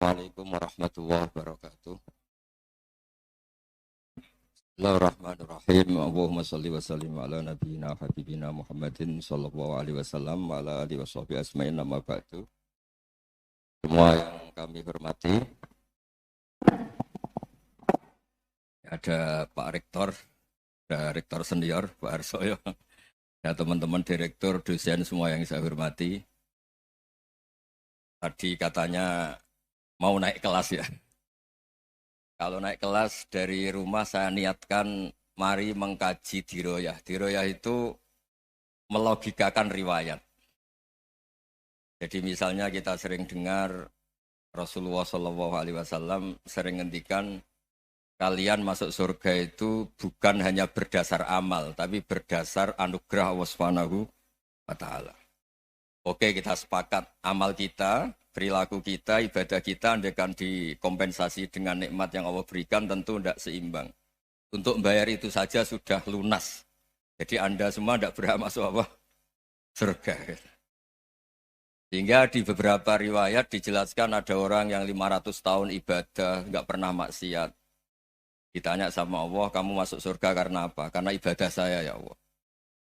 Assalamualaikum warahmatullahi wabarakatuh. Bismillahirrahmanirrahim. Allahumma salli wa sallim ala nabiyyina habibina Muhammadin sallallahu alaihi wasallam wa ala alihi washabihi asma'in nama ba'du. Semua yang kami hormati, ada Pak Rektor, ada Rektor Senior, Pak Arsoyo, ya teman-teman direktur, dosen semua yang saya hormati. Tadi katanya mau naik kelas ya. Kalau naik kelas dari rumah saya niatkan mari mengkaji diroyah. Diroyah itu melogikakan riwayat. Jadi misalnya kita sering dengar Rasulullah SAW sering ngendikan kalian masuk surga itu bukan hanya berdasar amal, tapi berdasar anugerah Allah Subhanahu wa Ta'ala. Oke, kita sepakat amal kita, perilaku kita, ibadah kita andaikan dikompensasi dengan nikmat yang Allah berikan tentu tidak seimbang. Untuk membayar itu saja sudah lunas. Jadi Anda semua tidak berhak masuk apa? Surga. Sehingga di beberapa riwayat dijelaskan ada orang yang 500 tahun ibadah, nggak pernah maksiat. Ditanya sama Allah, kamu masuk surga karena apa? Karena ibadah saya ya Allah.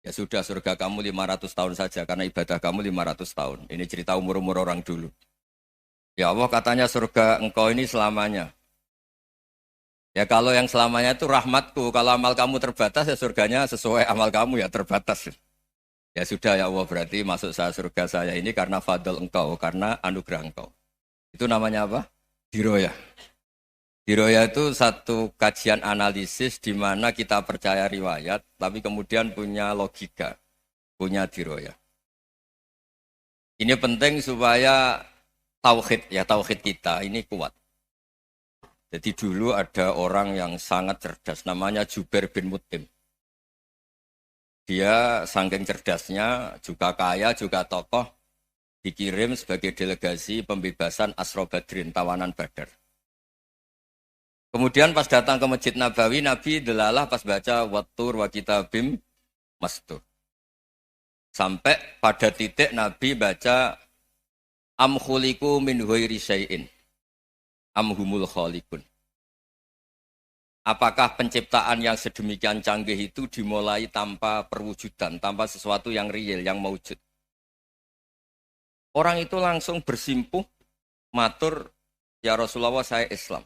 Ya sudah, surga kamu 500 tahun saja karena ibadah kamu 500 tahun. Ini cerita umur-umur orang dulu. Ya Allah katanya surga engkau ini selamanya. Ya kalau yang selamanya itu rahmatku. Kalau amal kamu terbatas ya surganya sesuai amal kamu ya terbatas. Ya sudah ya Allah berarti masuk saya surga saya ini karena fadl engkau. Karena anugerah engkau. Itu namanya apa? Diroyah. Diroyah itu satu kajian analisis di mana kita percaya riwayat, tapi kemudian punya logika, punya diroyah. Ini penting supaya tauhid kita ini kuat. Jadi dulu ada orang yang sangat cerdas, namanya Jubair bin Mut'im. Dia saking cerdasnya, juga kaya, juga tokoh, dikirim sebagai delegasi pembebasan Asra Badrin, tawanan Badar. Kemudian pas datang ke Masjid Nabawi, Nabi delalah pas baca Wattur wa kitabim mastur. Sampai pada titik Nabi baca Am khuliqu min ghairi syai'in am humul khaliqun. Apakah penciptaan yang sedemikian canggih itu dimulai tanpa perwujudan, tanpa sesuatu yang real, yang maujud. Orang itu langsung bersimpuh, matur, ya Rasulullah saya Islam.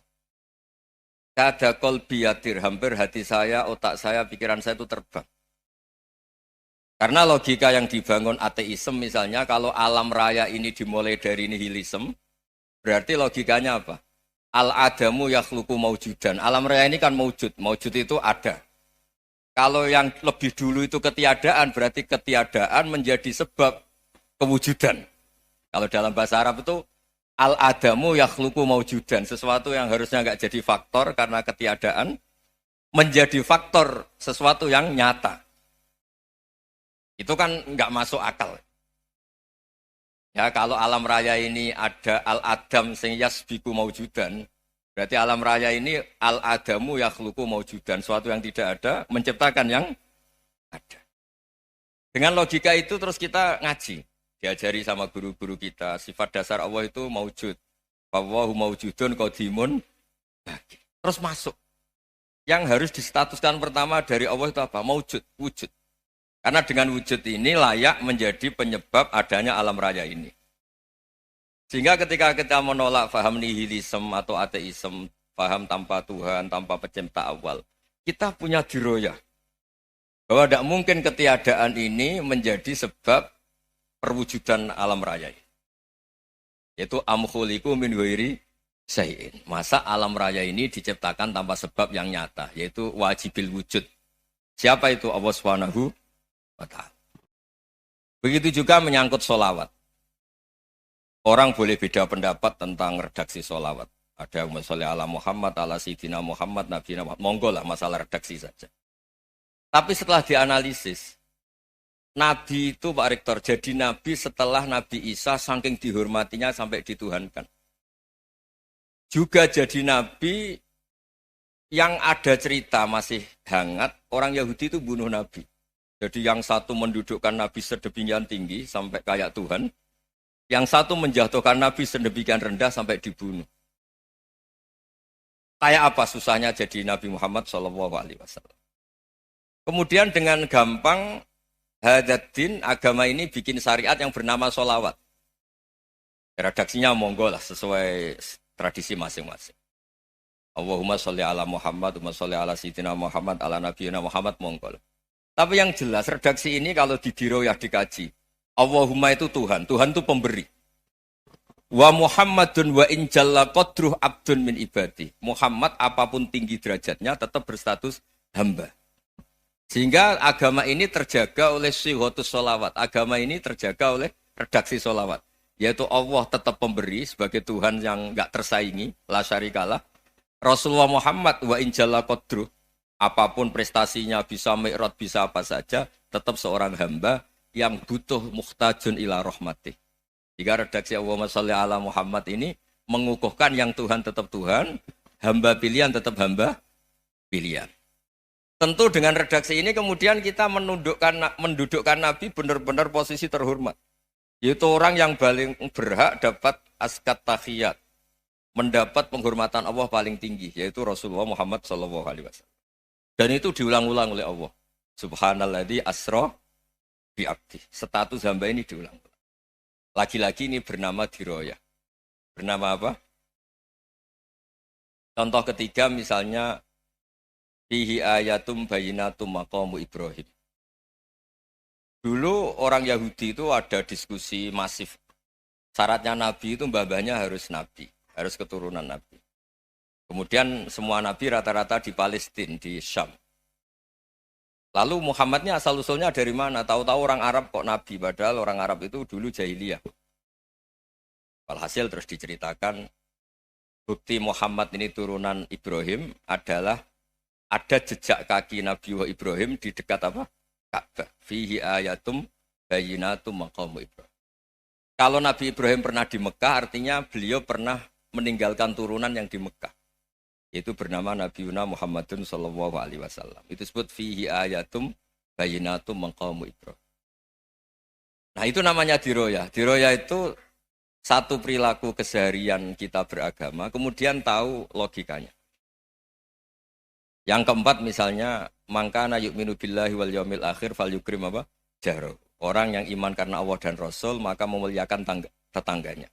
Kada qalbi yatir, hampir hati saya, otak saya, pikiran saya itu terbang. Karena logika yang dibangun ateisme misalnya, kalau alam raya ini dimulai dari nihilisme, berarti logikanya apa? Al-adamu yakhluqu maujudan. Alam raya ini kan maujud, maujud itu ada. Kalau yang lebih dulu itu ketiadaan, berarti ketiadaan menjadi sebab kewujudan. Kalau dalam bahasa Arab itu, al-adamu yakhluqu maujudan. Sesuatu yang harusnya nggak jadi faktor karena ketiadaan, menjadi faktor sesuatu yang nyata. Itu kan nggak masuk akal. Ya, kalau alam raya ini ada al-adam sing yasbiku maujudan, berarti alam raya ini al-adamu yakhluqu maujudan. Sesuatu yang tidak ada, menciptakan yang ada. Dengan logika itu terus kita ngaji. Diajari sama guru-guru kita, sifat dasar Allah itu maujud. Wallahu maujudun qadimun. Terus masuk. Yang harus distatuskan pertama dari Allah itu apa? Maujud, wujud. Karena dengan wujud ini layak menjadi penyebab adanya alam raya ini. Sehingga ketika kita menolak faham nihilisme atau ateisme, faham tanpa Tuhan, tanpa pencipta awal, kita punya diroyah. Bahwa tidak mungkin ketiadaan ini menjadi sebab perwujudan alam raya. Yaitu am khuliqu min ghairi syai'in. Masa alam raya ini diciptakan tanpa sebab yang nyata, yaitu wajibil wujud. Siapa itu? Allah Subhanahu wa Ta'ala. Begitu juga menyangkut sholawat. Orang boleh beda pendapat tentang redaksi sholawat. Ada yang sholli ala Muhammad, ala Sayyidina Muhammad, Nabi Muhammad. Monggo lah masalah redaksi saja. Tapi setelah dianalisis, Nabi itu Pak Rektor, jadi Nabi setelah Nabi Isa saking dihormatinya sampai dituhankan. Juga jadi Nabi yang ada cerita masih hangat, orang Yahudi itu bunuh Nabi. Jadi yang satu mendudukkan Nabi sedemikian tinggi sampai kayak Tuhan. Yang satu menjatuhkan Nabi sedemikian rendah sampai dibunuh. Kayak apa susahnya jadi Nabi Muhammad SAW. Kemudian dengan gampang Hadaddin agama ini bikin syariat yang bernama sholawat. Redaksinya monggo lah sesuai tradisi masing-masing. Allahumma sholli ala Muhammad, Allahumma sholli ala Sayyidina Muhammad, ala Nabiyina Muhammad monggo. Tapi yang jelas redaksi ini kalau didiroyah dikaji. Allahumma itu Tuhan, Tuhan itu pemberi. Wa Muhammadun wa in jalla qadruh abdun min ibadi. Muhammad apapun tinggi derajatnya tetap berstatus hamba. Sehingga agama ini terjaga oleh syihotus sholawat. Agama ini terjaga oleh redaksi sholawat. Yaitu Allah tetap pemberi sebagai Tuhan yang enggak tersaingi. La syarikalah. Rasulullah Muhammad wa in jalla qadruh. Apapun prestasinya bisa mi'rad, bisa apa saja. Tetap seorang hamba yang butuh muhtajun ila rahmatih. Jika redaksi Allahumma sholli ala Muhammad ini mengukuhkan yang Tuhan tetap Tuhan, hamba pilihan tetap hamba pilihan. Tentu dengan redaksi ini kemudian kita mendudukkan Nabi benar-benar posisi terhormat. Yaitu orang yang paling berhak dapat askat tahiyat, mendapat penghormatan Allah paling tinggi, yaitu Rasulullah Muhammad SAW. Dan itu diulang-ulang oleh Allah. Subhanalladzi asra bi'abdi. Status hamba ini diulang. Lagi-lagi ini bernama diroyah. Bernama apa? Contoh ketiga misalnya fihi ayatum bayinatum maqamu Ibrahim. Dulu orang Yahudi itu ada diskusi masif. Syaratnya Nabi itu mbah-mbahnya harus Nabi. Harus keturunan Nabi. Kemudian semua Nabi rata-rata di Palestina, di Syam. Lalu Muhammadnya asal-usulnya dari mana? Tahu-tahu orang Arab kok Nabi, padahal orang Arab itu dulu jahiliyah. Walhasil terus diceritakan, bukti Muhammad ini turunan Ibrahim adalah ada jejak kaki Nabi Ibrahim di dekat apa? Ka'bah. Fihi ayatum bayinatum maqamu Ibrahim. Kalau Nabi Ibrahim pernah di Mekah, artinya beliau pernah meninggalkan turunan yang di Mekah. Itu bernama Nabiuna Muhammadun sallallahu alaihi wasallam. Itu disebut fihi ayatum bayinatum maqamu Ibrahim. Nah, itu namanya diroyah. Diroyah itu satu perilaku keseharian kita beragama, kemudian tahu logikanya. Yang keempat misalnya, mangkana yu'minu billahi wal yaumil akhir falyukrim apa? Jaro. Orang yang iman karena Allah dan Rasul, maka memuliakan tetangganya.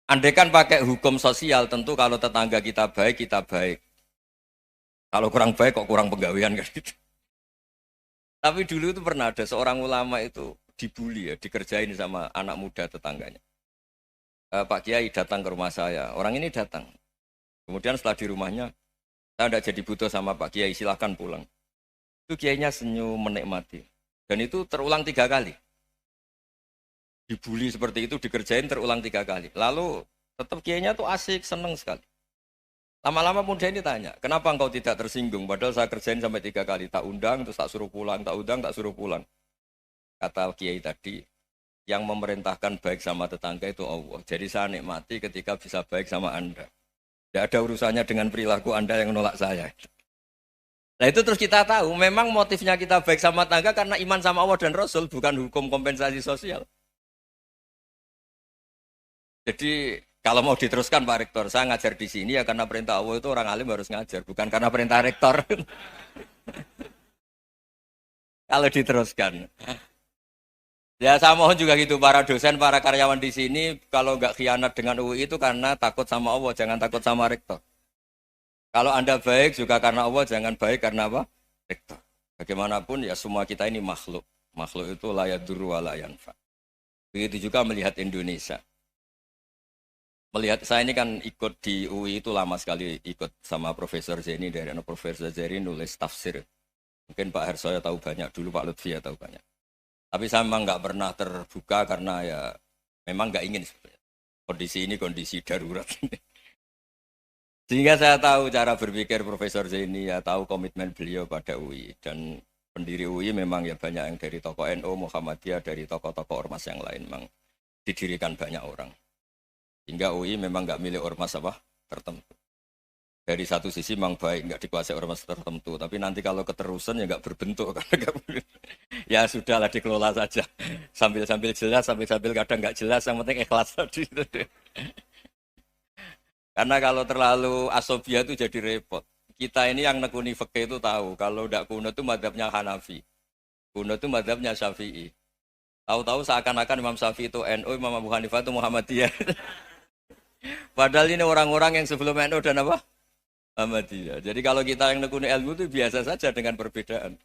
Andaikan pakai hukum sosial, tentu kalau tetangga kita baik, kita baik. Kalau kurang baik, kok kurang penggawean kan gitu. Tapi dulu itu pernah ada seorang ulama itu dibully ya, dikerjain sama anak muda tetangganya. Pak Kiai datang ke rumah saya, orang ini datang. Kemudian setelah di rumahnya, saya tidak jadi butuh sama Pak Kiai, silahkan pulang. Itu Kiainya senyum menikmati. Dan itu terulang 3 kali. Dibully seperti itu, dikerjain terulang 3 kali. Lalu tetap Kiainya tuh asik, seneng sekali. Lama-lama muda ini tanya, kenapa engkau tidak tersinggung? Padahal saya kerjain sampai 3 kali. Tak undang, terus tak suruh pulang, tak undang, tak suruh pulang. Kata Kiai tadi, yang memerintahkan baik sama tetangga itu Allah. Jadi saya nikmati ketika bisa baik sama Anda. Tidak ada urusannya dengan perilaku Anda yang menolak saya. Nah itu terus kita tahu, memang motifnya kita baik sama tetangga karena iman sama Allah dan Rasul, bukan hukum kompensasi sosial. Jadi kalau mau diteruskan Pak Rektor, saya ngajar di sini ya karena perintah Allah itu orang alim harus ngajar, bukan karena perintah Rektor. Kalau diteruskan. Ya saya mohon juga gitu, para dosen, para karyawan di sini, kalau nggak khianat dengan UI itu karena takut sama Allah, jangan takut sama Rektor. Kalau Anda baik juga karena Allah, jangan baik karena apa? Rektor. Bagaimanapun ya semua kita ini makhluk. Makhluk itu la yadurru wa la yanfa. Begitu juga melihat Indonesia. Melihat saya ini kan ikut di UI itu lama sekali ikut sama Profesor Zeni dari Profesor Zeni nulis tafsir. Mungkin Pak Hersoyo tahu banyak, dulu Pak Lutfi ya tahu banyak. Tapi saya memang nggak pernah terbuka karena ya memang nggak ingin sebenarnya. Kondisi ini kondisi darurat. Sehingga saya tahu cara berpikir Profesor Zeni, ya tahu komitmen beliau pada UI. Dan pendiri UI memang ya banyak yang dari tokoh NU, Muhammadiyah, dari tokoh-tokoh ormas yang lain memang didirikan banyak orang. Hingga UI memang nggak milik ormas apa tertentu. Dari satu sisi memang baik, nggak dikuasai orang tertentu. Tapi nanti kalau keterusan ya nggak berbentuk. Ya sudahlah dikelola saja. Sambil-sambil jelas, sambil-sambil kadang nggak jelas. Yang penting ikhlas tadi. Karena kalau terlalu asobia itu jadi repot. Kita ini yang nekuni fikih itu tahu. Kalau tidak kuno itu madhabnya Hanafi. Kuno itu madhabnya Syafi'i. Tahu-tahu seakan-akan Imam Syafi'i itu NU, Imam Abu Hanifah itu Muhammadiyah. Padahal ini orang-orang yang sebelum NU dan apa? Muhammadiyah. Jadi kalau kita yang nekuni ilmu itu biasa saja dengan perbedaan.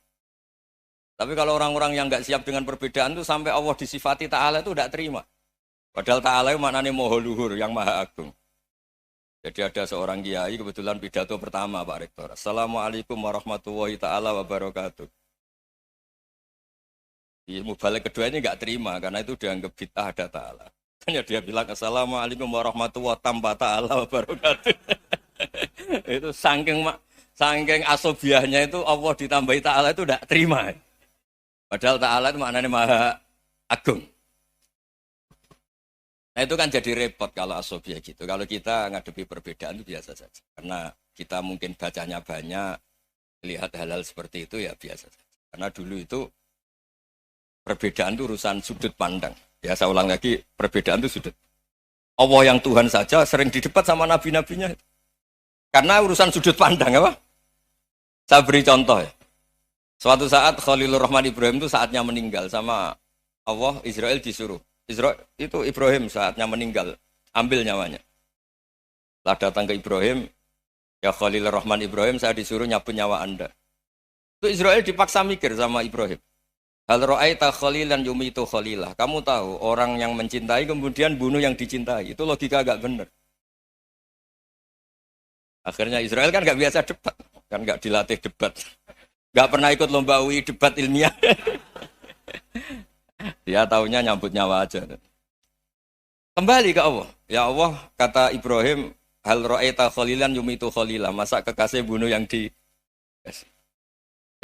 Tapi kalau orang-orang yang nggak siap dengan perbedaan itu sampai Allah disifati Ta'ala itu tidak terima. Padahal Ta'ala itu maknanya Maha Luhur, yang Maha Agung. Jadi ada seorang kiai kebetulan pidato pertama Pak Rektor. Assalamualaikum warahmatullahi ta'ala wabarakatuh. Di mubalik kedua ini nggak terima karena itu dianggap bid'ah ada Ta'ala. Hanya dia bilang Assalamualaikum warahmatullahi ta'ala wabarakatuh. Itu saking asobiahnya itu Allah ditambahi Ta'ala itu tidak terima. Padahal Ta'ala itu maknanya Maha Agung. Nah itu kan jadi repot kalau asobia gitu. Kalau kita ngadepi perbedaan itu biasa saja. Karena kita mungkin bacanya banyak, lihat hal-hal seperti itu ya biasa saja. Karena dulu itu perbedaan itu urusan sudut pandang. Ya saya ulang lagi, perbedaan itu sudut. Allah yang Tuhan saja sering didebat sama nabi-nabinya. Karena urusan sudut pandang apa? Saya beri contoh ya. Suatu saat Khalilur Rahman Ibrahim itu saatnya meninggal sama Allah, Israel disuruh. Israel itu Ibrahim saatnya meninggal, ambil nyawanya. Setelah datang ke Ibrahim, ya Khalilur Rahman Ibrahim, saya disuruh nyabut nyawa Anda. Itu Israel dipaksa mikir sama Ibrahim. Hal ra'aita khalilan yumitu khalilah. Kamu tahu orang yang mencintai kemudian bunuh yang dicintai. Itu logika agak benar. Akhirnya Israel kan nggak biasa debat, kan nggak dilatih debat, nggak pernah ikut lomba UI debat ilmiah. Dia taunya nyambut nyawa aja. Kembali ke Allah. Ya Allah, kata Ibrahim, hal ra'aita khalilan yumitu khalilah. Masa kekasih bunuh yang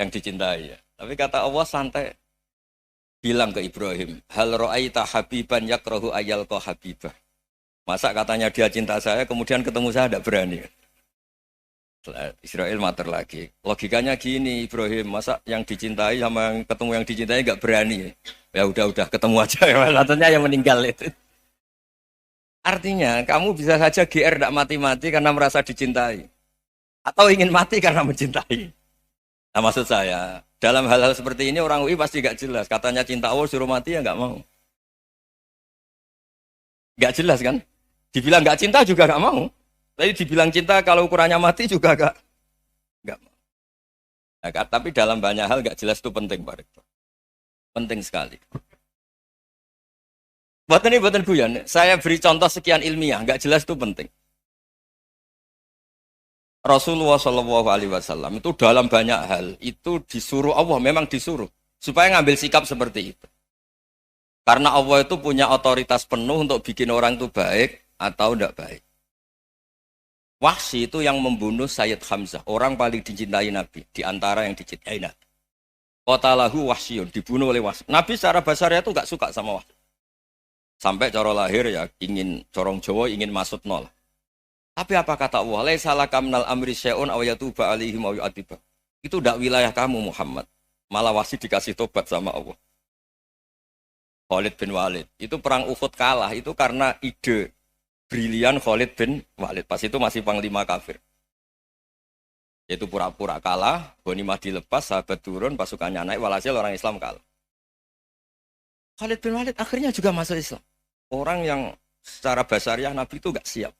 dicintai ya. Tapi kata Allah santai. Bilang ke Ibrahim, hal ra'aita habiban yakrahu ayyalqa habibah. Masa katanya dia cinta saya, kemudian ketemu saya tidak berani. Israel mater lagi. Logikanya gini Ibrahim, masa yang dicintai sama yang ketemu yang dicintai nggak berani. Ya udah ketemu aja. Katanya yang meninggal itu. Artinya kamu bisa saja GR tidak mati-mati karena merasa dicintai. Atau ingin mati karena mencintai. Nah maksud saya, dalam hal-hal seperti ini orang UI pasti nggak jelas. Katanya cinta Allah suruh mati ya nggak mau. Nggak jelas kan? Dibilang nggak cinta juga nggak mau. Tapi dibilang cinta kalau ukurannya mati juga nggak mau. Nah, tapi dalam banyak hal nggak jelas itu penting Pak Rektor. Penting sekali. Buatan guyon. Saya beri contoh sekian ilmiah, nggak jelas itu penting. Rasulullah SAW itu dalam banyak hal itu disuruh Allah, memang disuruh supaya ngambil sikap seperti itu. Karena Allah itu punya otoritas penuh untuk bikin orang itu baik atau tidak baik. Wahsy itu yang membunuh Sayyid Hamzah, orang paling dicintai Nabi, di antara yang dicintai Nabi. Qatalahu Wahsyun, dibunuh oleh Wahsy. Nabi secara basarnya itu nggak suka sama Wahsy. Sampai cara lahir ya ingin corong Jawa ingin masuk nol. Tapi apa kata Allah? Laisa laka minal amri syai'un aw yatuba alaihim aw yu'adziba. Itu tidak wilayah kamu Muhammad. Malah Wahsy dikasih tobat sama Allah. Khalid bin Walid, itu perang Uhud kalah itu karena ide brilian Khalid bin Walid. Pas itu masih panglima kafir. Yaitu pura-pura kalah, ghanimah dilepas, sahabat turun, pasukannya naik, walhasil orang Islam kalah. Khalid bin Walid akhirnya juga masuk Islam. Orang yang secara basariah Nabi itu gak siap.